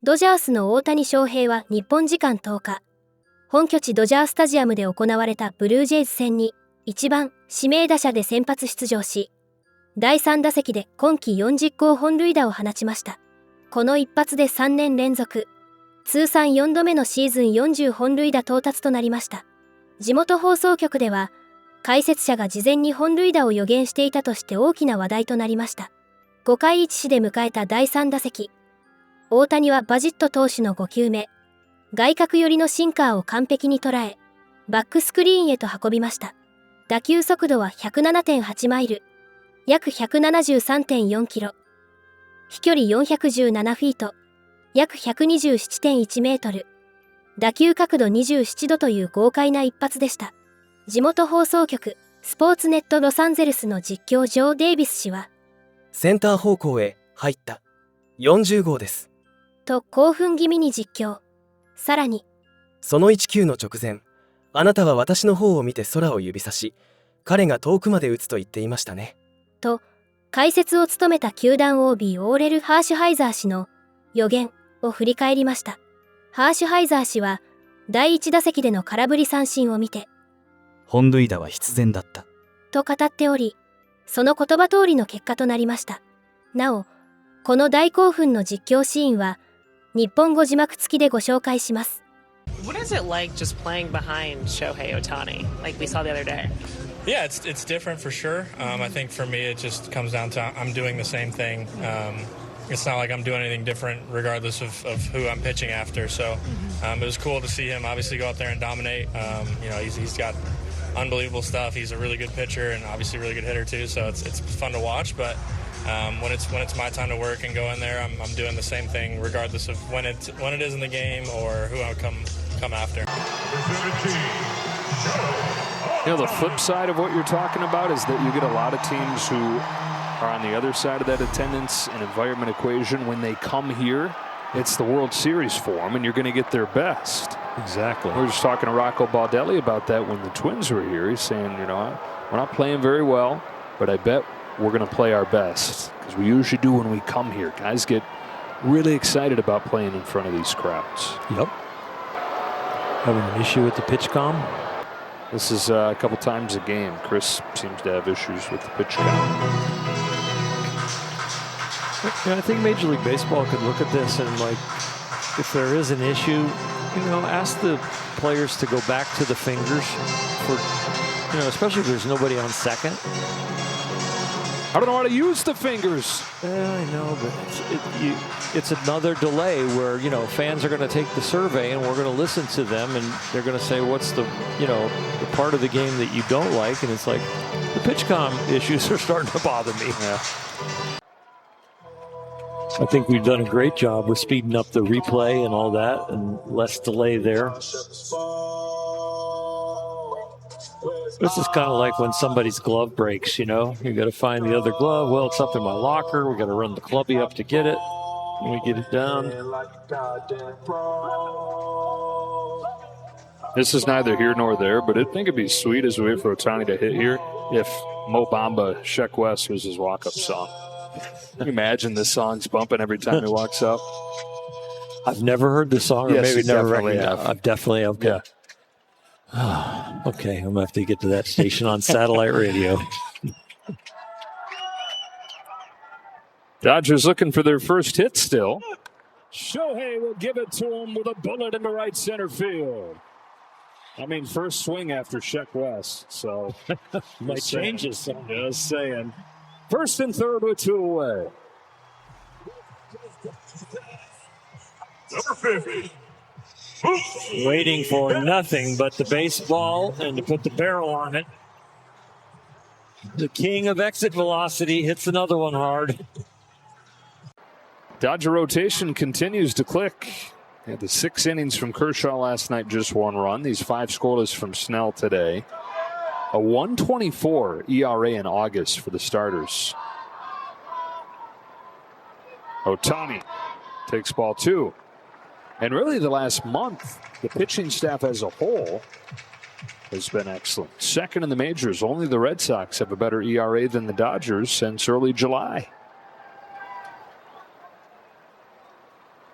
ドジャースの大谷翔平は日本時間10日、本拠地ドジャースタジアムで行われたブルージェイズ戦に1番指名打者で先発出場し、第3打席で今季40号本塁打を放ちました。この一発で3年連続、通算4度目のシーズン40本塁打到達となりました。地元放送局では、解説者が事前に本塁打を予言していたとして大きな話題となりました。5回1死で迎えた第3打席、大谷はバジット投手の5球目、外角寄りのシンカーを完璧に捉え、バックスクリーンへと運びました。打球速度は 107.8 マイル、約 173.4 キロ。飛距離417フィート、約 127.1 メートル。打球角度27度という豪快な一発でした。地元放送局、スポーツネットロサンゼルスの実況ジョー・デイビス氏は、センター方向へ入った。40号です。と興奮気味に実況。さらに、その1球の直前、あなたは私の方を見て空を指さし、彼が遠くまで打つと言っていましたね。と、解説を務めた球団 OB オーレル・ハーシュハイザー氏の予言を振り返りました。ハーシュハイザー氏は、第1打席での空振り三振を見て、本塁打は必然だった。と語っており、その言葉通りの結果となりました。なお、この大興奮の実況シーンは、日本語字幕付きでご紹介します。What is it like just playing behind Shohei Ohtani, like we saw the other day? Yeah, it's different for sure. I think for me it just comes down to I'm doing the same thing. It's not like I'm doing anything different regardless of who I'm pitching after. So it was cool to see him obviously go out there and dominate. He's got unbelievable stuff. He's a really good pitcher and obviously a really good hitter too. So it's fun to watch. But when it's my time to work and go in there, I'm doing the same thing regardless of when it is in the game or who I come after. You know, the flip side of what you're talking about is that you get a lot of teams who are on the other side of that attendance and environment equation. When they come here, it's the World Series for them, and you're going to get their best. Exactly. We were just talking to Rocco Baldelli about that when the Twins were here. He's saying, we're not playing very well, but I bet we're going to play our best, because we usually do when we come here. Guys get really excited about playing in front of these crowds. Yep. Having an issue with the pitch com? This is a couple times a game. Chris seems to have issues with the pitch count. I think Major League Baseball could look at this and, like, if there is an issue, ask the players to go back to the fingers for, especially if there's nobody on second. I don't know how to use the fingers. I know, but it's another delay where, fans are going to take the survey and we're going to listen to them and they're going to say, what's the part of the game that you don't like? And it's like, the pitch-com issues are starting to bother me. Yeah. I think we've done a great job with speeding up the replay and all that and less delay there. This is kind of like when somebody's glove breaks, you got to find the other glove. Well, it's up in my locker. We got to run the clubby up to get it. And we get it down. This is neither here nor there, but I think it'd be sweet as we wait for Ohtani to hit here if Mo Bamba Sheck West was his walk-up song. Can you imagine this song's bumping every time he walks up? I've never heard the song, or yes, maybe never recognized it. I've definitely, okay. Yeah. Okay, I'm going to have to get to that station on satellite radio. Dodgers looking for their first hit still. Shohei will give it to him with a bullet into right center field. First swing after Sheck West, so might change this. Just saying. First and third with two away. Number 50. Waiting for nothing but the baseball and to put the barrel on it. The king of exit velocity hits another one hard. Dodger rotation continues to click. They had the 6 innings from Kershaw last night, just 1 run. These 5 scoreless from Snell today. A 1.24 ERA in August for the starters. Ohtani takes ball 2. And really the last month, the pitching staff as a whole has been excellent. Second in the majors. Only the Red Sox have a better ERA than the Dodgers since early July.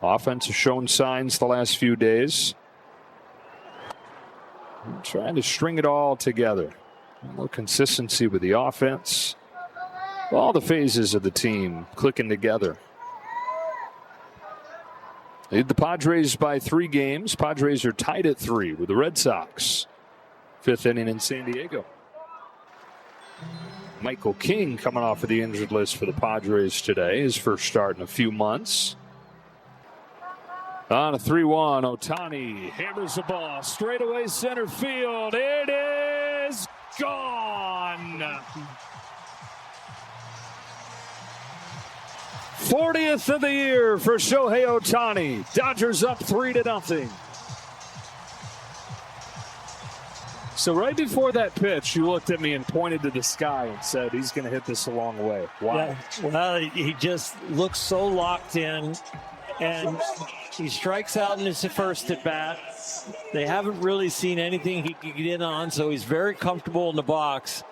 Offense has shown signs the last few days. Trying to string it all together. More consistency with the offense. All the phases of the team clicking together. Lead the Padres by 3 games. Padres are tied at 3 with the Red Sox. 5th inning in San Diego. Michael King coming off of the injured list for the Padres today. His first start in a few months. On a 3-1, Ohtani hammers the ball straight away center field. It is gone. 40th of the year for Shohei Ohtani. Dodgers up 3-0. So right before that pitch, you looked at me and pointed to the sky and said he's going to hit this a long way. Why? Yeah, well, he just looks so locked in, and he strikes out in his first at bat. They haven't really seen anything he could get in on, so he's very comfortable in the box.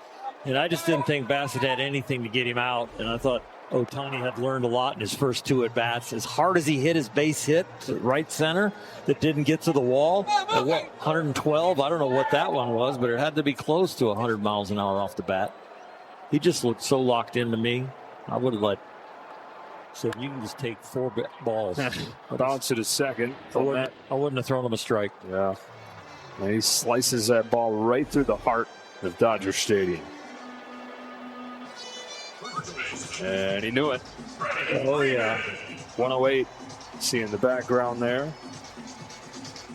And I just didn't think Bassett had anything to get him out, and I thought Ohtani had learned a lot in his first 2 at-bats. As hard as he hit his base hit to right center that didn't get to the wall, at 112, I don't know what that one was, but it had to be close to 100 miles an hour off the bat. He just looked so locked into me. I would have said, you can just take 4 balls. Bounce it a second. I wouldn't have thrown him a strike. Yeah. And he slices that ball right through the heart of Dodger Stadium. And he knew it. Oh, yeah. 108. See in the background there.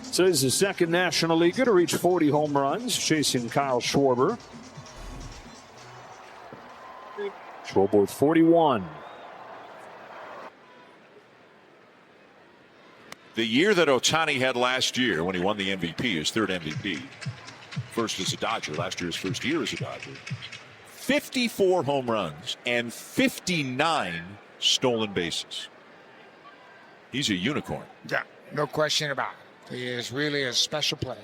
So he's the second National Leaguer to reach 40 home runs, chasing Kyle Schwarber. Schwarber with 41. The year that Ohtani had last year when he won the MVP, his 3rd MVP, first as a Dodger, last year's first year as a Dodger, 54 home runs and 59 stolen bases. He's a unicorn. Yeah, no question about it. He is really a special player.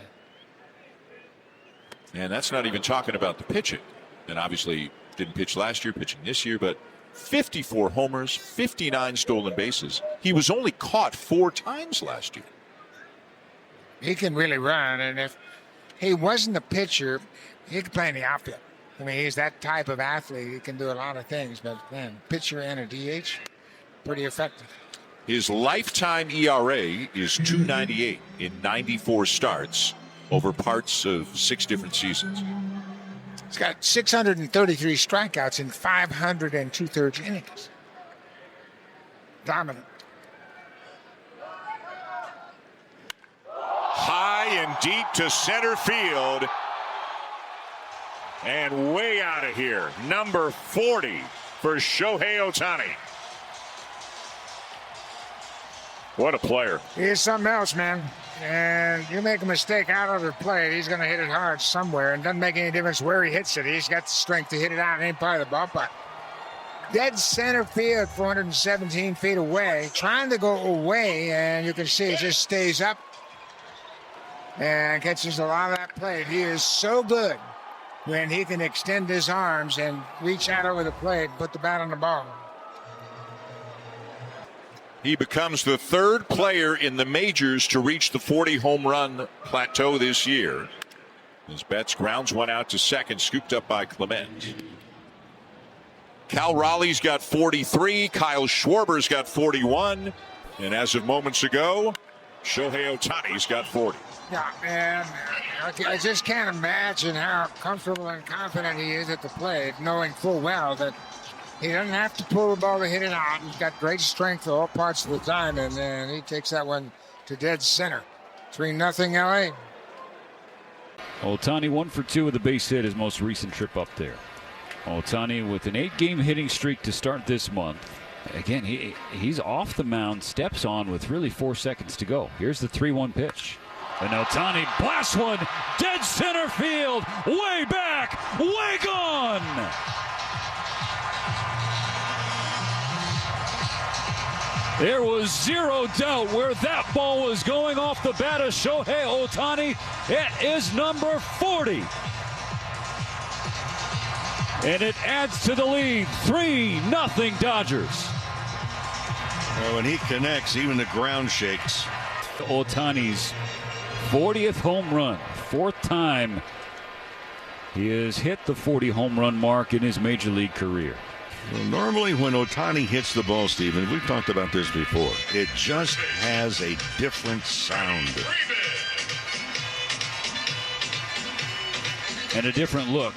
And that's not even talking about the pitching. And obviously didn't pitch last year, pitching this year, but 54 homers, 59 stolen bases. He was only caught 4 times last year. He can really run, and if he wasn't a pitcher, he could play in the outfield. I mean, he's that type of athlete. He can do a lot of things, but man, pitcher and a DH, pretty effective. His lifetime ERA is 2.98 in 94 starts over parts of 6 different seasons. He's got 633 strikeouts in 500 2/3 innings. Dominant. High and deep to center field. And way out of here, number 40 for Shohei Ohtani. What a player. He's something else, man. And you make a mistake out of the plate, he's going to hit it hard somewhere. And doesn't make any difference where he hits it. He's got the strength to hit it out in any part of the ballpark. Dead center field, 417 feet away. Trying to go away, and you can see it just stays up and catches a lot of that plate. He is so good when he can extend his arms and reach out over the plate and put the bat on the ball. He becomes the 3rd player in the majors to reach the 40 home run plateau this year. As Betts grounds one out to second, scooped up by Clement. Cal Raleigh's got 43, Kyle Schwarber's got 41, and as of moments ago, Shohei Ohtani's got 40. Yeah, and I just can't imagine how comfortable and confident he is at the plate, knowing full well that he doesn't have to pull the ball to hit it out. He's got great strength all parts of the time, and then he takes that one to dead center. 3-0 LA. Ohtani 1 for 2 with a base hit, his most recent trip up there. Ohtani with an 8-game hitting streak to start this month. Again, he's off the mound, steps on with really 4 seconds to go. Here's the 3-1 pitch. And Ohtani blasts one, dead center field, way back, way gone! There was zero doubt where that ball was going off the bat of Shohei Ohtani. It is number 40. And it adds to the lead, 3-0 Dodgers. Oh, when he connects, even the ground shakes. Ohtani's 40th home run, fourth time he has hit the 40 home run mark in his major league career. Well, normally when Ohtani hits the ball, Stephen, we've talked about this before, it just has a different sound. And a different look.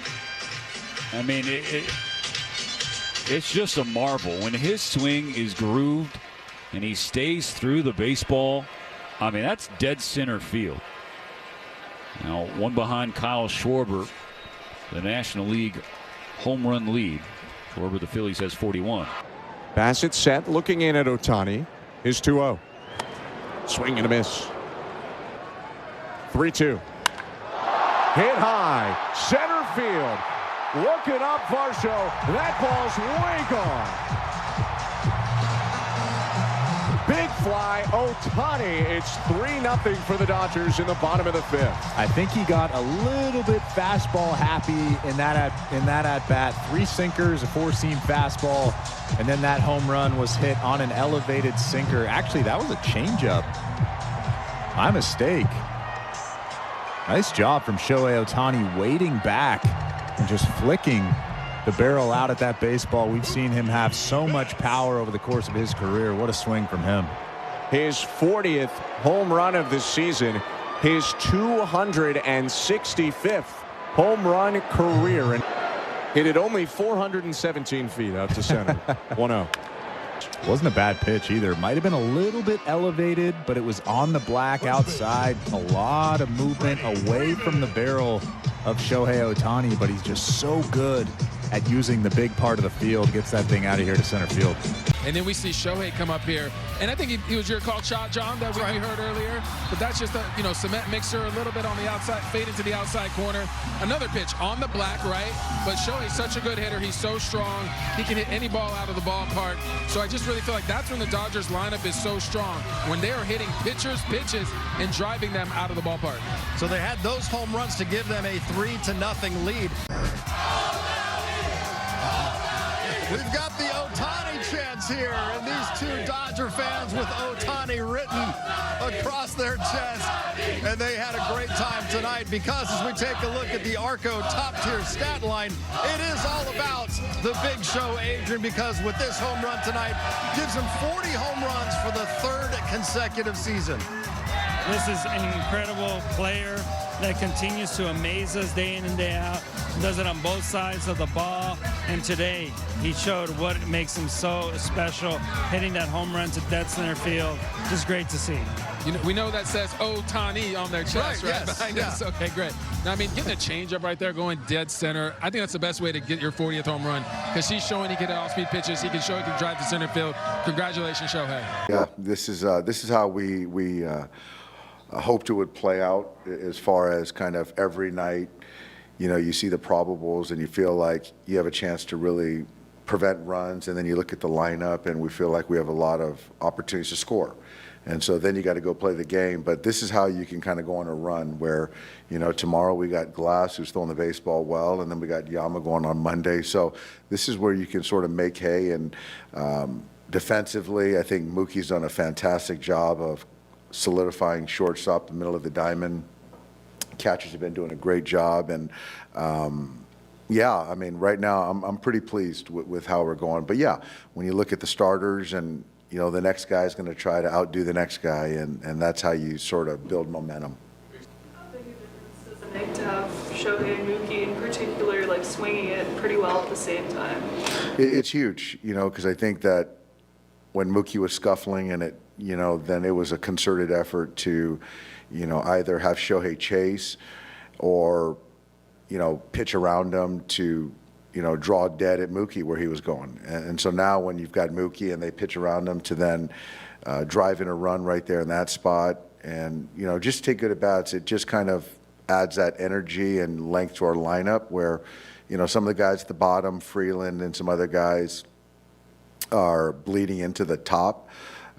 I mean, it's just a marvel. When his swing is grooved and he stays through the baseball, I mean, that's dead center field. Now, one behind Kyle Schwarber, the National League home run lead. Schwarber, the Phillies, has 41. Bassett set, looking in at Ohtani. His 2-0. Swing and a miss. 3-2. Hit high, center field. Looking up, Varsho. That ball's way gone. Big fly, Ohtani. It's 3-0 for the Dodgers in the bottom of the fifth. I think he got a little bit fastball happy in that at bat. 3 sinkers, a 4-seam fastball, and then that home run was hit on an elevated sinker. Actually, that was a changeup. My mistake. Nice job from Shohei Ohtani waiting back and just flicking the barrel out at that baseball. We've seen him have so much power over the course of his career. What a swing from him. His 40th home run of the season, his 265th home run career, and hit it only 417 feet out to center. 1-0. Wasn't a bad pitch either. Might have been a little bit elevated, but it was on the black outside. A lot of movement away from the barrel of Shohei Ohtani, but he's just so good at using the big part of the field. Gets that thing out of here to center field. And then we see Shohei come up here, and I think he was your call shot, John, that we heard earlier. But that's just a cement mixer, a little bit on the outside, fade into the outside corner. Another pitch on the black, right? But Shohei's such a good hitter. He's so strong. He can hit any ball out of the ballpark. So I just really feel like that's when the Dodgers lineup is so strong, when they are hitting pitches, and driving them out of the ballpark. So they had those home runs to give them a 3-0 lead. We've got the Ohtani chants here, and these two Dodger fans with Ohtani written across their chest, and they had a great time tonight because as we take a look at the Arco top-tier stat line, it is all about the Big Show, Adrian, because with this home run tonight, gives him 40 home runs for the 3rd consecutive season. This is an incredible player that continues to amaze us day in and day out. Does it on both sides of the ball, and today he showed what makes him so special, hitting that home run to dead center field. Just great to see. We know that says Ohtani on their chest, right? Yes, Behind us. Okay, great. Now, I mean, getting a changeup right there, going dead center, I think that's the best way to get your 40th home run, because he's showing he can hit off-speed pitches. He can show he can drive to center field. Congratulations, Shohei. Yeah, this is how we hoped it would play out, as far as kind of every night, you see the probables and you feel like you have a chance to really prevent runs, and then you look at the lineup and we feel like we have a lot of opportunities to score. And so then you got to go play the game. But this is how you can kind of go on a run where, tomorrow we got Glass, who's throwing the baseball well, and then we got Yama going on Monday. So this is where you can sort of make hay. And defensively, I think Mookie's done a fantastic job of solidifying shortstop, the middle of the diamond. Catchers have been doing a great job, and yeah, I mean, right now I'm pretty pleased with how we're going. But yeah, when you look at the starters, and the next guy is going to try to outdo the next guy, and that's how you sort of build momentum. How big a difference does it make to have Shohei and Mookie in particular, like swinging it pretty well at the same time? It's huge, because I think that when Mookie was scuffling and it, then it was a concerted effort to, either have Shohei chase or, pitch around him to, draw dead at Mookie where he was going. And so now when you've got Mookie and they pitch around him to then drive in a run right there in that spot and, just take good at bats, it just kind of adds that energy and length to our lineup where, some of the guys at the bottom, Freeland and some other guys, are bleeding into the top.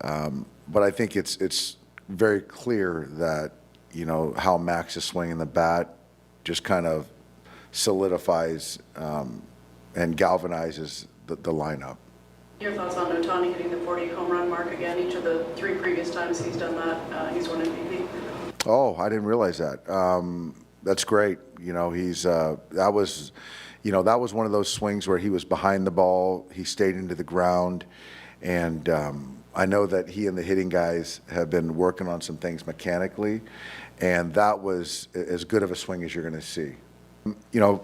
But I think it's very clear that, how Max is swinging the bat just kind of solidifies and galvanizes the lineup. Your thoughts on Ohtani hitting the 40 home run mark again? Each of the 3 previous times he's done that, he's won MVP. Oh, I didn't realize that. That's great. You know, that was one of those swings where he was behind the ball, he stayed into the ground, and I know that he and the hitting guys have been working on some things mechanically, and that was as good of a swing as you're going to see. You know,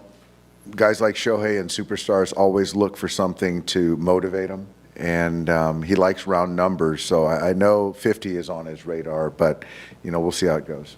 guys like Shohei and superstars always look for something to motivate them, and he likes round numbers, so I know 50 is on his radar, but, you know, we'll see how it goes.